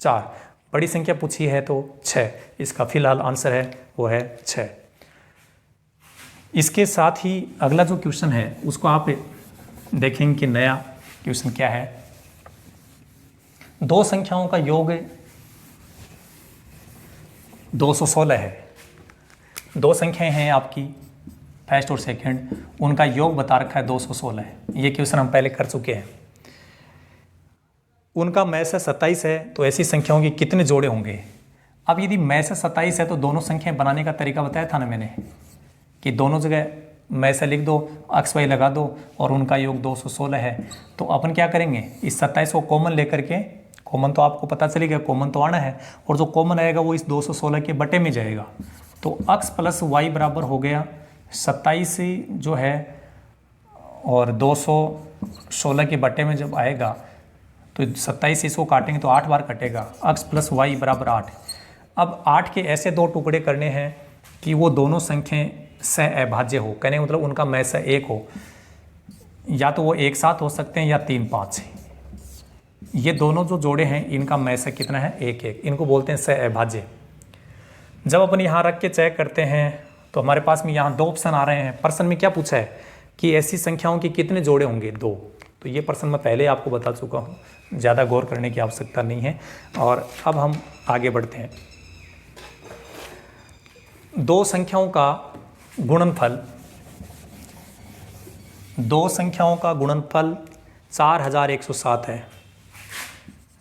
4, बड़ी संख्या पूछी है तो 6। इसका फिलहाल आंसर है वो है 6। इसके साथ ही अगला जो क्वेश्चन है उसको आप देखेंगे कि नया क्वेश्चन क्या है। दो संख्याओं का योग 216 है। दो संख्याएं हैं आपकी फर्स्ट और सेकंड, उनका योग बता रखा है 216 है। ये क्वेश्चन हम पहले कर चुके हैं। उनका मैं से 27 है तो ऐसी संख्याओं के कितने जोड़े होंगे? अब यदि मैं से 27 है तो दोनों संख्याएं बनाने का तरीका बताया था ना मैंने कि दोनों जगह मैं से लिख दो, अक्स वाई लगा दो और उनका योग 216 है। तो अपन क्या करेंगे, इस 27 को कॉमन लेकर के, कॉमन तो आपको पता चलेगा कॉमन तो आना है, और जो कॉमन आएगा वो इस 216 के बटे में जाएगा। तो अक्स प्लस वाई बराबर हो गया 27 जो है, और 216 के बटे में जब आएगा तो 27 इसको काटेंगे तो 8 बार कटेगा। अक्स प्लस वाई बराबर 8। अब 8 के ऐसे दो टुकड़े करने हैं कि वो दोनों संख्याएं सह अभाज्य हो, कहने का मतलब उनका मैं से 1 हो, या तो वो एक साथ हो सकते हैं या 3 5। ये दोनों जो जोड़े हैं इनका मैं से कितना है? 1 1। इनको बोलते हैं सह अभाज्य। जब अपन यहाँ रख के चेक करते हैं तो हमारे पास में यहाँ 2 ऑप्शन आ रहे हैं। प्रश्न में क्या पूछा है कि ऐसी संख्याओं के कितने जोड़े होंगे? 2। तो ये प्रश्न मैं पहले आपको बता चुका हूँ, ज़्यादा गौर करने की आवश्यकता नहीं है। और अब हम आगे बढ़ते हैं। दो संख्याओं का गुणनफल, दो संख्याओं का गुणनफल 4107 है।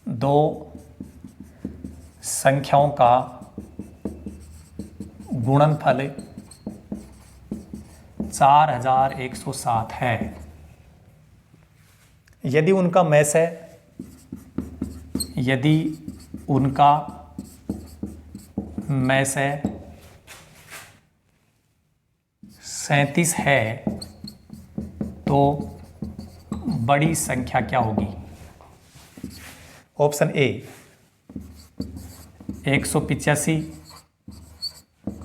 दो संख्याओं का गुणनफल 4107 है। यदि उनका मैं से, यदि उनका मैं से 37 है तो बड़ी संख्या क्या होगी? Option A 185,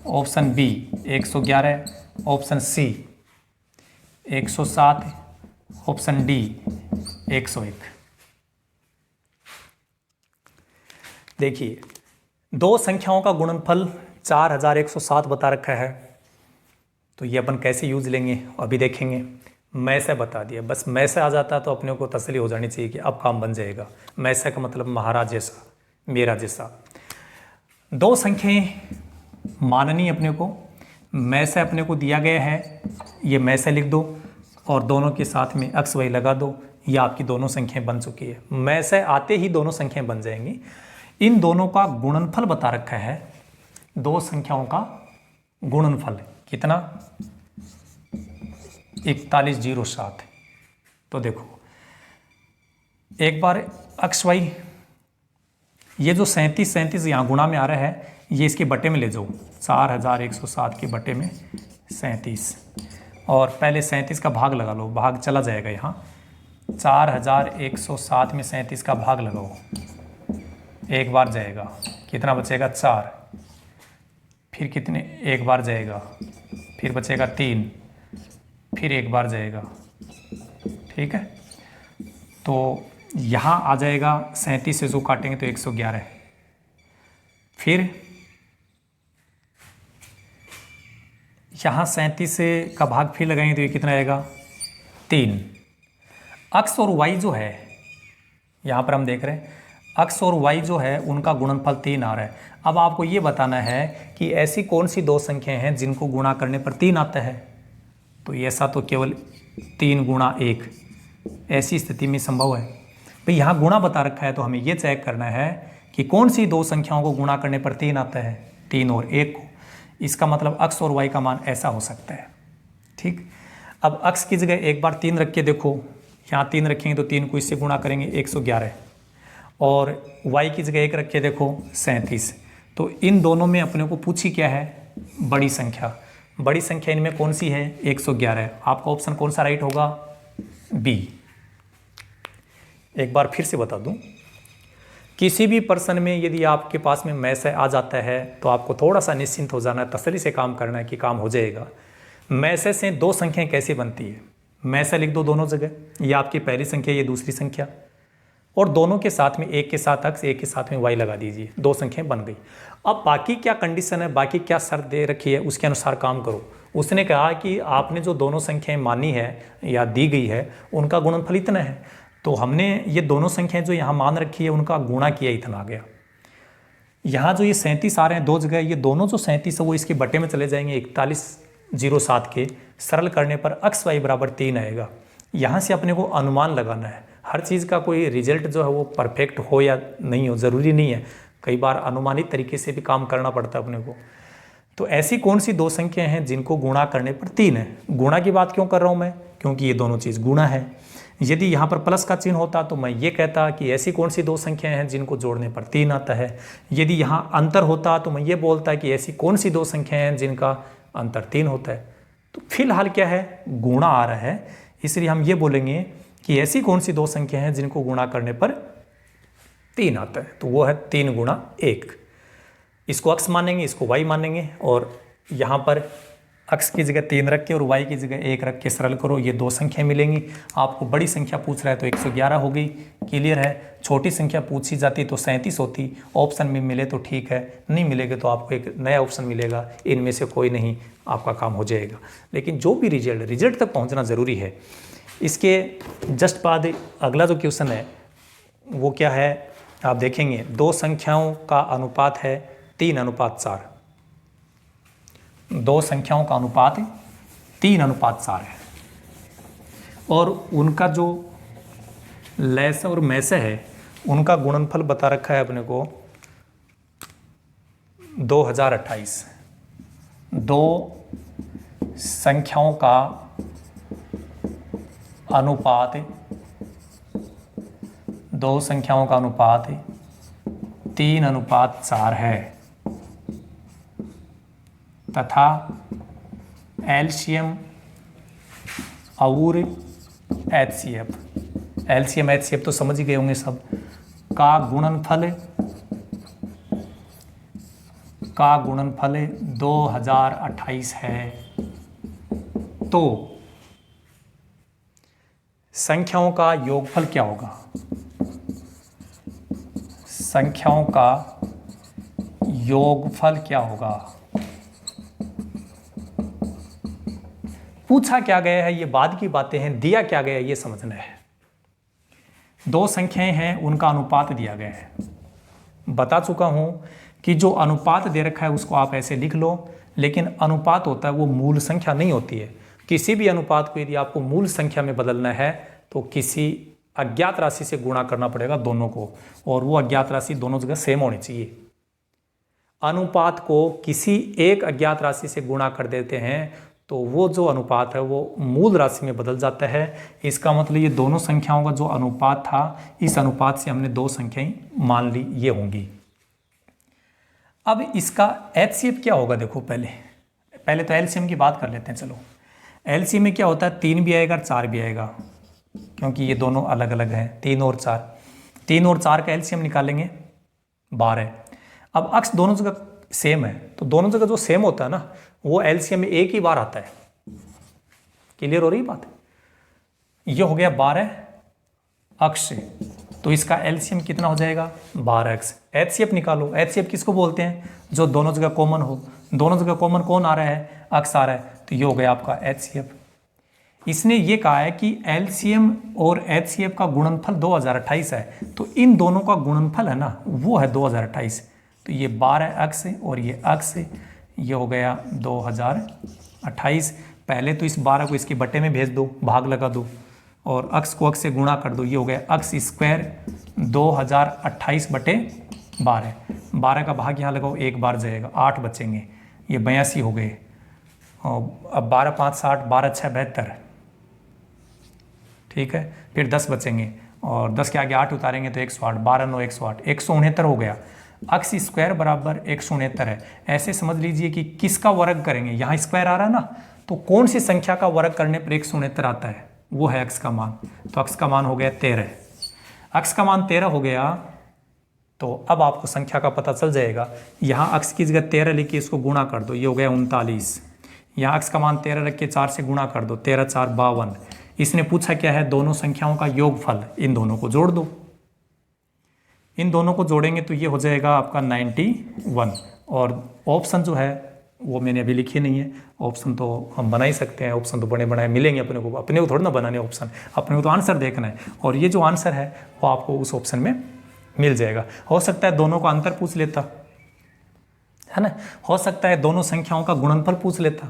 option B 111, option C 107, option D 101। देखिए, दो संख्याओं का गुणनफल 4107 बता रखा है, तो ये अपन कैसे यूज लेंगे अभी देखेंगे। मैं से बता दिया, बस मैं से आ जाता तो अपने को तसल्ली हो जानी चाहिए कि अब काम बन जाएगा। मैं से का मतलब महाराज जैसा, मेरा जैसा। दो संख्याएं माननी अपने को, मैं से अपने को दिया गया है, ये मैं से लिख दो और दोनों के साथ में अक्स वाई लगा दो, ये आपकी दोनों संख्याएं बन चुकी है। मैं से आते ही दोनों संख्याएं बन जाएंगी। इन दोनों का गुणनफल बता रखा है, दो संख्याओं का गुणनफल कितना? 4107। तो देखो एक बार अक्स वाई, ये जो 37 यहाँ गुणा में आ रहा है, ये इसके बटे में ले जाओ, 4107 के बटे में 37, और पहले 37 का भाग लगा लो, भाग चला जाएगा यहाँ। 4107 में 37 का भाग लगाओ, एक बार जाएगा, कितना बचेगा? 4। फिर कितने एक बार जाएगा, फिर बचेगा 3, फिर एक बार जाएगा। ठीक है, तो यहाँ आ जाएगा 37 से जो काटेंगे तो 111। फिर यहाँ 37 से का भाग फिर लगाएंगे तो ये कितना आएगा? 3। अक्स और वाई जो है, यहाँ पर हम देख रहे हैं अक्स और वाई जो है उनका गुणनफल 3 आ रहा है। अब आपको ये बताना है कि ऐसी कौन सी दो संख्याएं हैं जिनको गुणा करने पर 3 आता है। तो ऐसा तो केवल 3 गुणा 1 ऐसी स्थिति में संभव है। भाई यहाँ गुणा बता रखा है तो हमें ये चेक करना है कि कौन सी दो संख्याओं को गुणा करने पर 3 आता है, 3 और 1 को। इसका मतलब अक्स और वाई का मान ऐसा हो सकता है। ठीक, अब अक्स की जगह एक बार 3 रख के देखो, यहाँ 3 रखेंगे तो 3 को इससे गुणा करेंगे 111, और वाई की जगह 1 रख के देखो 37। तो इन दोनों में अपने को पूछी क्या है? बड़ी संख्या। बड़ी संख्या इनमें कौन सी है? 111 है। आपका ऑप्शन कौन सा राइट होगा? बी। एक बार फिर से बता दूं, किसी भी पर्सन में यदि आपके पास में मैसेज आ जाता है तो आपको थोड़ा सा निश्चिंत हो जाना है, तसल्ली से काम करना है कि काम हो जाएगा। मैसेज से दो संख्याएं कैसे बनती है, मैसेज लिख दो दोनों जगह, ये आपकी पहली संख्या, ये दूसरी संख्या, और दोनों के साथ में एक के साथ x एक के साथ में y लगा दीजिए, दो संख्याएं बन गई। अब बाकी क्या कंडीशन है, बाकी क्या शर्त दे रखी है, उसके अनुसार काम करो। उसने कहा कि आपने जो दोनों संख्याएं मानी है या दी गई है उनका गुणनफल इतना है, तो हमने ये दोनों संख्याएं जो यहाँ मान रखी है उनका गुणा किया, इतना आ गया। यहाँ जो ये 37 आ रहे हैं दो जगह, ये दोनों जो 37 है वो इसके बटे में चले जाएंगे 4107 के। सरल करने पर x y बराबर 3 आएगा। यहाँ से अपने को अनुमान लगाना है, हर चीज़ का कोई रिजल्ट जो है वो परफेक्ट हो या नहीं हो ज़रूरी नहीं है, कई बार अनुमानित तरीके से भी काम करना पड़ता है अपने को। तो ऐसी कौन सी दो संख्याएं हैं जिनको गुणा करने पर 3 है। गुणा की बात क्यों कर रहा हूँ मैं, क्योंकि ये दोनों चीज़ गुणा है। यदि यहाँ पर प्लस का चिन्ह होता तो मैं ये कहता कि ऐसी कौन सी दो संख्याएं हैं जिनको जोड़ने पर 3 आता है। यदि यहाँ अंतर होता तो मैं ये बोलता कि ऐसी कौन सी दो संख्याएं हैं जिनका अंतर 3 होता है। तो फिलहाल क्या है, गुणा आ रहा है, इसलिए हम ये बोलेंगे कि ऐसी कौन सी दो संख्या हैं जिनको गुणा करने पर 3 आता है, तो वो है 3 गुणा 1। इसको x मानेंगे, इसको y मानेंगे, और यहाँ पर x की जगह 3 रख के और y की जगह 1 रख के सरल करो, ये दो संख्या मिलेंगी। आपको बड़ी संख्या पूछ रहा है तो 111 हो गई, क्लियर है। छोटी संख्या पूछी जाती तो 37 होती, ऑप्शन में मिले तो ठीक है, नहीं मिलेगा तो आपको एक नया ऑप्शन मिलेगा, इनमें से कोई नहीं, आपका काम हो जाएगा। लेकिन जो भी रिजल्ट तक पहुँचना ज़रूरी है। इसके जस्ट बाद अगला जो क्वेश्चन है वो क्या है, आप देखेंगे दो संख्याओं का अनुपात है 3:4। दो संख्याओं का अनुपात 3:4 है, और उनका जो लैस और मैसे है उनका गुणनफल बता रखा है अपने को 2028। दो संख्याओं का अनुपात, दो संख्याओं का अनुपात 3:4 है, तथा एलसीएम और एचसीएफ, एलसीएम एचसीएफ तो समझ ही गए होंगे सब, का गुणनफल 2028 है। तो संख्याओं का योगफल क्या होगा, संख्याओं का योगफल क्या होगा। पूछा क्या गया है ये बाद की बातें हैं, दिया क्या गया है ये समझना है। दो संख्याएं हैं उनका अनुपात दिया गया है, बता चुका हूं कि जो अनुपात दे रखा है उसको आप ऐसे लिख लो, लेकिन अनुपात होता है वो मूल संख्या नहीं होती है। किसी भी अनुपात को यदि आपको मूल संख्या में बदलना है तो किसी अज्ञात राशि से गुणा करना पड़ेगा दोनों को, और वो अज्ञात राशि दोनों जगह सेम होनी चाहिए। अनुपात को किसी एक अज्ञात राशि से गुणा कर देते हैं तो वो जो अनुपात है वो मूल राशि में बदल जाता है। इसका मतलब ये दोनों संख्याओं का जो अनुपात था, इस अनुपात से हमने दो संख्याएं मान ली, ये होंगी। अब इसका एचसीएफ क्या होगा, देखो पहले तो एलसीएम की बात कर लेते हैं। चलो एलसीएम में क्या होता है, 3 भी आएगा 4 भी आएगा, क्योंकि ये दोनों अलग अलग हैं, 3 और 4। 3 और 4 का एलसीएम निकालेंगे 12। अब अक्स दोनों जगह सेम है, तो दोनों जगह जो सेम होता है ना वो एलसीएम में एक ही बार आता है। क्लियर हो रही बात, ये हो गया 12 अक्स से, तो इसका एलसीएम कितना हो जाएगा 12x। एचसीएफ निकालो, एचसीएफ किसको बोलते हैं, जो दोनों जगह कॉमन हो। दोनों जगह कॉमन कौन आ रहा है, अक्स आ रहा है, तो ये हो गया आपका एचसीएफ। इसने ये कहा है कि एलसीएम और एचसीएफ का गुणनफल 2028 है, तो इन दोनों का गुणनफल है ना वो है 2028। तो ये 12x और ये x, ये हो गया 2028। पहले तो इस 12 को इसके बटे में भेज दो, भाग लगा दो, और x को x से गुणा कर दो, ये हो गया x स्क्वायर 2028 बटे 12। 12 का भाग यहाँ लगाओ, एक बार जाएगा, 8 बचेंगे, ये 82 हो गए। और अब 12 5 60, 12 6 72, ठीक है। फिर 10 बचेंगे और 10 के आगे 8 उतारेंगे तो 108, 12 9 108, 169 हो गया। x स्क्वायर बराबर 169 है। ऐसे समझ लीजिए कि किसका वर्ग करेंगे, यहाँ स्क्वायर आ रहा है ना, तो कौन सी संख्या का वर्ग करने पर 169 आता है, वो है x का मान, तो x का मान हो गया 13। x का मान 13 हो गया, तो अब आपको संख्या का पता चल जाएगा। यहाँ x की जगह 13 लिख के इसको गुणा कर दो, ये हो गया 39। यहाँ x का मान 13 रख के 4 से गुणा कर दो, 13 4 52। इसने पूछा क्या है, दोनों संख्याओं का योगफल, इन दोनों को जोड़ दो। इन दोनों को जोड़ेंगे तो ये हो जाएगा आपका 91। और ऑप्शन जो है वो मैंने अभी लिखी नहीं है, ऑप्शन तो हम बना ही सकते हैं, ऑप्शन तो बने बनाए मिलेंगे अपने को थोड़ा ना बनाने ऑप्शन, अपने को तो आंसर देखना है। और ये जो आंसर है वो आपको उस ऑप्शन में मिल जाएगा। हो सकता है दोनों का अंतर पूछ लेता, है ना, हो सकता है दोनों संख्याओं का गुणनफल पूछ लेता।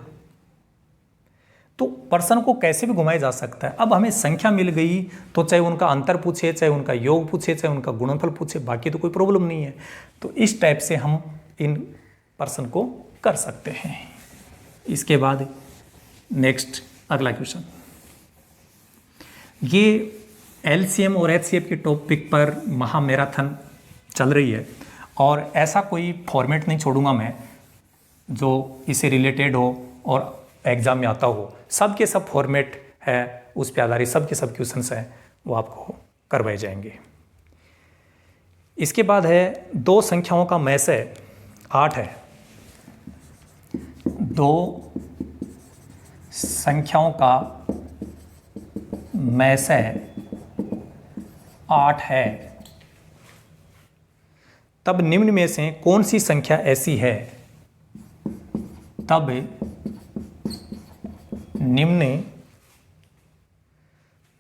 तो प्रश्न को कैसे भी घुमाया जा सकता है। अब हमें संख्या मिल गई तो चाहे उनका अंतर पूछे, चाहे उनका योग पूछे, चाहे उनका गुणनफल पूछे, बाकी तो कोई प्रॉब्लम नहीं है। तो इस टाइप से हम इन प्रश्न को कर सकते हैं। इसके बाद नेक्स्ट अगला क्वेश्चन, ये एलसीएम और एचसीएफ के टॉपिक पर महामैराथन चल रही है, और ऐसा कोई फॉर्मेट नहीं छोड़ूंगा मैं जो इससे रिलेटेड हो और एग्जाम में आता हो। सब के सब फॉर्मेट है, उस पर आधारित सब के सब क्वेश्चंस हैं, वो आपको करवाए जाएंगे। इसके बाद है दो संख्याओं का मैसे 8 है। दो संख्याओं का मैसे 8 है, तब निम्न में से कौन सी संख्या ऐसी है, तब निम्न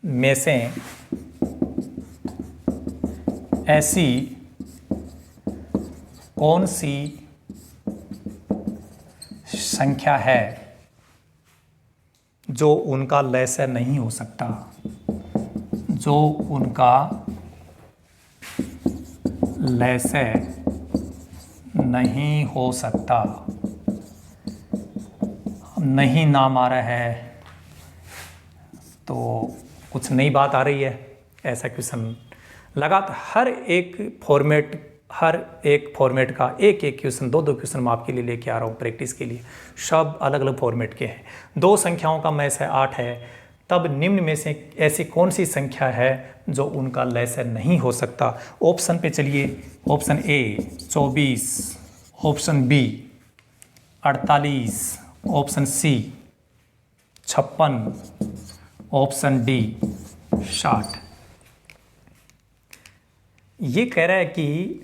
में से ऐसी कौन सी संख्या है जो उनका लैसे नहीं हो सकता, जो उनका लैसे नहीं हो सकता। नहीं नाम आ रहा है तो कुछ नई बात आ रही है, ऐसा क्वेश्चन लगातार हर एक फॉर्मेट का एक क्वेश्चन, दो क्वेश्चन मैं आपके लिए लेके आ रहा हूँ प्रैक्टिस के लिए। सब अलग अलग फॉर्मेट के हैं। दो संख्याओं का मैसे 8 है, तब निम्न में से ऐसी कौन सी संख्या है जो उनका लैसे नहीं हो सकता। ऑप्शन पे चलिए, option A 24, option B 48, option C 56, option D 60। ये कह रहा है कि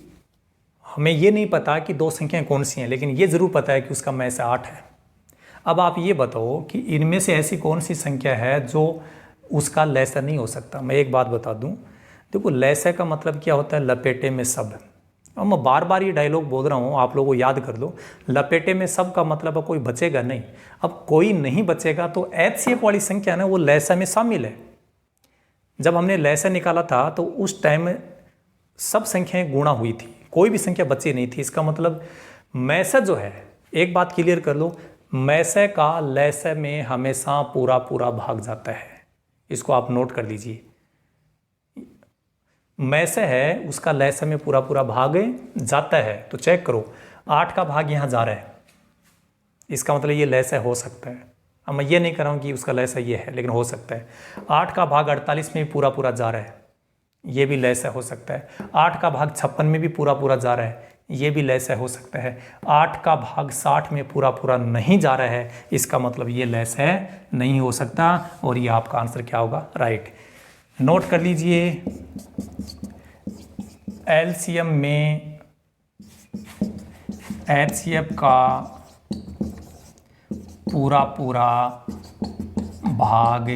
हमें ये नहीं पता कि दो संख्याएं कौन सी हैं, लेकिन ये जरूर पता है कि उसका मैसे 8 है। अब आप ये बताओ कि इनमें से ऐसी कौन सी संख्या है जो उसका लैसा नहीं हो सकता। मैं एक बात बता दूं, देखो लैसे का मतलब क्या होता है, लपेटे में सब। अब मैं बार बार ये डायलॉग बोल रहा हूँ, आप लोगों को याद कर लो। लपेटे में सब का मतलब है कोई बचेगा नहीं। अब कोई नहीं बचेगा तो एचसीएफ वाली संख्या ना वो लैसा में शामिल है। जब हमने लैसा निकाला था तो उस टाइम सब संख्याएं गुणा हुई थी, कोई भी संख्या बची नहीं थी। इसका मतलब मैसे जो है, एक बात क्लियर कर लो, मैसे का लैसे में हमेशा पूरा पूरा भाग जाता है। इसको आप नोट कर लीजिए। मैसे है उसका लैसे में पूरा पूरा भाग जाता है। तो चेक करो, 8 का भाग यहाँ जा रहा है, इसका मतलब ये लैसे हो सकता है। अब मैं ये नहीं कर रहा हूँ कि उसका लैसे ये है, लेकिन हो सकता है। 8 का भाग 48 में भी पूरा पूरा जा रहा है, ये भी लैसे हो सकता है। 8 का भाग 56 में भी पूरा पूरा जा रहा है, ये भी लैसे हो सकता है। 8 का भाग 60 में पूरा पूरा नहीं जा रहा है, इसका मतलब ये लैसे नहीं हो सकता। और ये आपका आंसर क्या होगा, राइट। नोट कर लीजिए, एलसीएम में एचसीएफ का पूरा पूरा भाग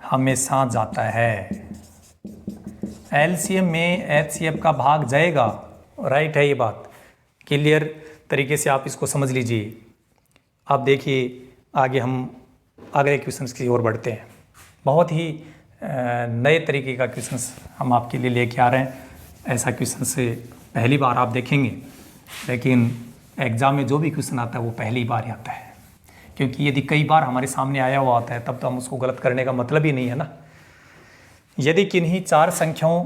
हमेशा जाता है। एलसीएम में एचसीएफ का भाग जाएगा, राइट है ये बात। क्लियर तरीके से आप इसको समझ लीजिए। आप देखिए आगे हम अगले क्वेश्चंस की ओर बढ़ते हैं। बहुत ही नए तरीके का क्वेश्चंस हम आपके लिए लेके आ रहे हैं। ऐसा क्वेश्चन से पहली बार आप देखेंगे, लेकिन एग्ज़ाम में जो भी क्वेश्चन आता है वो पहली बार ही आता है। क्योंकि यदि कई बार हमारे सामने आया हुआ आता है तब तो हम उसको गलत करने का मतलब ही नहीं है ना। यदि किन्हीं चार संख्याओं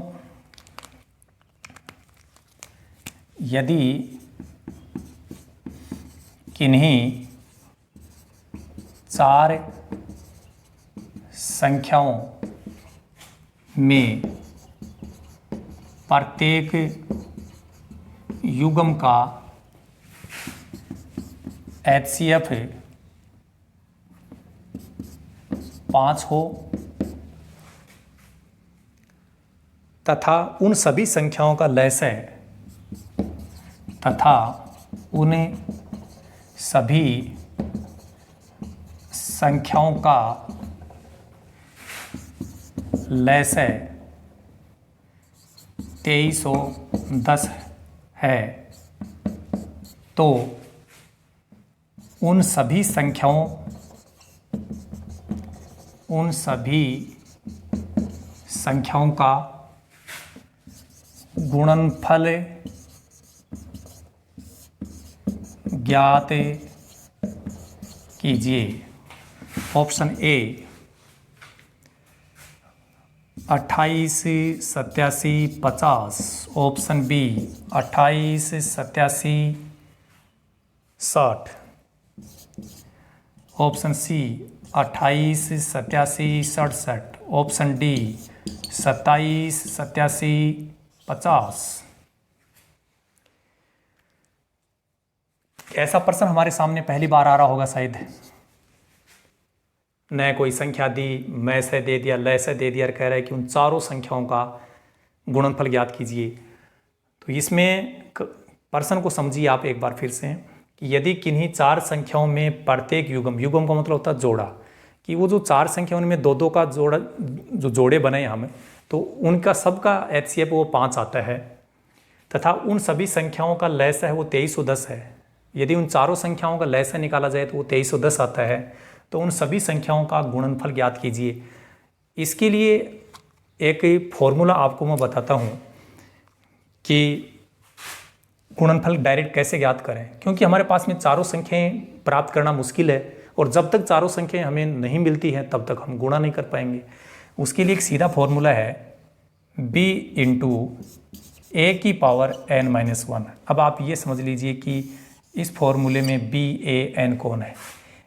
में प्रत्येक युग्म का HCF 5 हो तथा उन सभी संख्याओं का लसाअ तथा उन सभी संख्याओं का लसाअ 2310 है, तो उन सभी संख्याओं का गुणनफल ज्ञात कीजिए। Option A 28, 87, 50, option B 28, 87, 60, option C 28, 87, 67, option D 27, 87, 50। ऐसा प्रश्न हमारे सामने पहली बार आ रहा होगा शायद। न कोई संख्या दी, मैं से दे दिया, लय से दे दिया, कह रहा है कि उन चारों संख्याओं का गुणनफल ज्ञात कीजिए। तो इसमें प्रश्न को समझिए आप एक बार फिर से कि यदि किन्हीं चार संख्याओं में प्रत्येक युग्म का मतलब होता है जोड़ा, कि वो जो चार संख्या उनमें दो दो का जोड़ा जो जोड़े बने हमें, तो उनका सबका HCF वो 5 आता है तथा उन सभी संख्याओं का लसाअ है वो 2310 है। यदि उन चारों संख्याओं का लसाअ निकाला जाए तो वो 2310 आता है। तो उन सभी संख्याओं का गुणनफल ज्ञात कीजिए। इसके लिए एक फॉर्मूला आपको मैं बताता हूँ कि गुणनफल डायरेक्ट कैसे ज्ञात करें, क्योंकि हमारे पास में चारों संख्याएं प्राप्त करना मुश्किल है और जब तक चारों संख्याएं हमें नहीं मिलती हैं तब तक हम गुणा नहीं कर पाएंगे। उसके लिए एक सीधा फॉर्मूला है b इंटू a की पावर n-1। अब आप ये समझ लीजिए कि इस फॉर्मूले में b a n कौन है।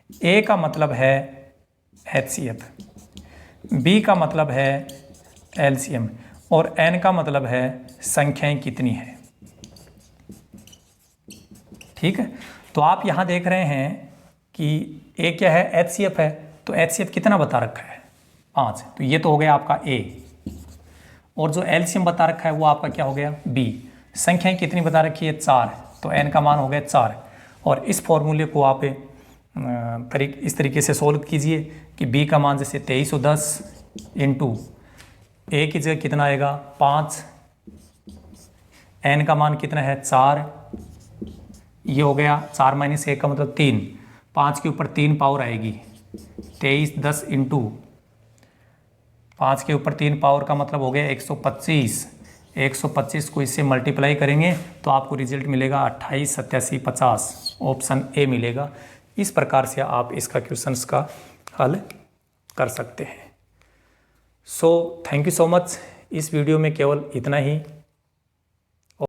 a का मतलब है HCF, b का मतलब है LCM और n का मतलब है संख्याएं कितनी हैं। ठीक है, तो आप यहाँ देख रहे हैं कि a क्या है, HCF है, तो HCF कितना बता रखा है 5, तो ये तो हो गया आपका a। और जो LCM बता रखा है वो आपका क्या हो गया b। संख्याएं कितनी बता रखी है 4, तो n का मान हो गया 4। और इस फॉर्मूले को आप इस तरीके से सोल्व कीजिए कि b का मान जैसे 2310 इंटू a की जगह कितना आएगा 5, n का मान कितना है 4, ये हो गया 4 माइनस 1 का मतलब 3, 5 के ऊपर 3 पावर आएगी 2310 इंटू 5 के ऊपर 3 पावर का मतलब हो गया 125। 125 को इससे मल्टीप्लाई करेंगे तो आपको रिजल्ट मिलेगा 28, 87, 50, ऑप्शन ए मिलेगा। इस प्रकार से आप इसका क्वेश्चंस का हल कर सकते हैं। So thank you so much. इस वीडियो में केवल इतना ही।